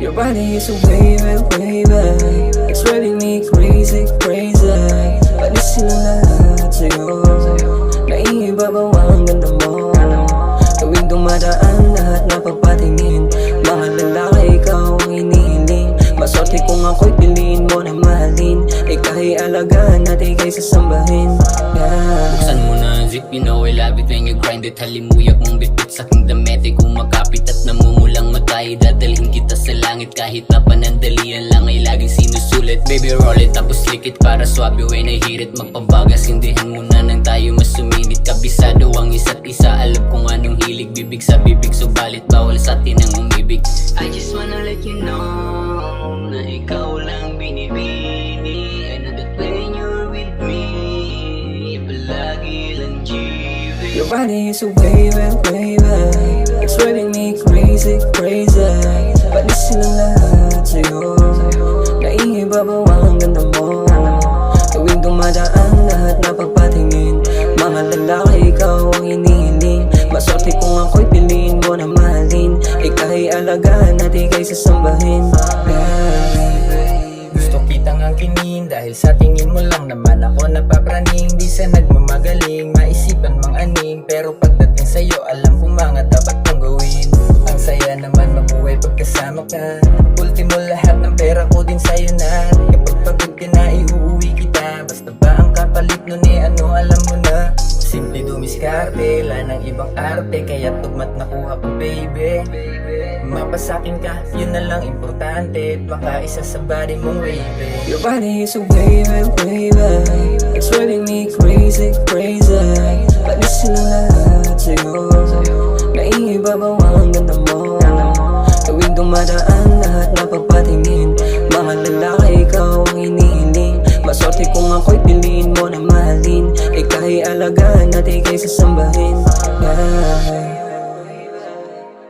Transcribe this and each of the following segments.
Your body is so wavy, wavy. It's driving me crazy, crazy. Palisin ang lahat sa'yo. Naiibabaw ang ganda mo. Tuwing dumadaan lahat napapatingin. Mga lalaki ikaw ang inihiling. Maswerte kung ako'y piliin mo na mahalin. Ika'y alagaan at ika'y sasambahin. Buksan mo na ang zip, you know I love it when you grind it. Halimuyak mong bitbit sa aking damit, kumakapit at namumulang matay. Dadalhin kita sa langit kahit na panandalian lang ay laging sinusulit. Baby roll it tapos lick it para swabe when I hit it. Magpabagas, hindihan muna nang tayo mas suminit. Kabisado ang isa't isa, alam kung anong hilig. Bibig sa bibig, subalit bawal sa atin ang umibig. I just wanna let you know na ikaw lang binibini. I know that when you're with me, palagi lang GB. Your body is so wavy, wavy. It's driving me crazy, crazy. Palisin ang lahat sa'yo. Naiibabaw ang ganda mo. Tuwing dumadaan lahat napapatingin. Mga lalaki ikaw ang inihiling. Maswerte kung ako'y piliin mo na mahalin. Ika'y alagaan at ika'y sasambahin. Gusto kitang angkinin dahil sa tingin mo lang naman ako napapraning. Di sa nagmamagaling, maisipan mang aning. Pero pagdating sa'yo, alam kung mga dapat kong gawin. Ang saya naman mabuhay pagkasama ka. Ultimo lahat ng pera ko din sa'yo na. Kapag pagod ka na, iuuwi kita. Basta ba ang kapalit nun ano, alam mo na. Simple dumiskarte, wala ng ibang arte. Kaya tugmat nakuha ko baby. Mapasakin ka, yun na lang importante. Baka isa sa body mong wavy. Your body is so wavy, wavy. It's driving me crazy, crazy. Palisin ang lahat sa'yo. Naiibabaw ang ganda mo. Tuwing dumadaan lahat napapatingin. Mga lalaki ikaw ang inihiling. Maswerte kung ako'y piliin mo na mahalin. Ika'y alagaan at ika'y sasambahin.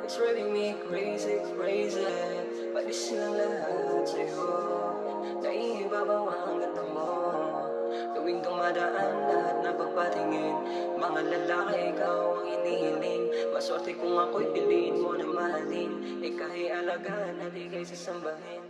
It's driving me crazy, crazy. Palisin ang lahat sa'yo. Naiibabaw ang ganda mo. Tuwing dumadaan lahat napapatingin. Mga lalaki ikaw ang inihiling. Maswerte kung ako'y piliin mo na mahalin. Ika'y alagaan at ika'y sasambahin.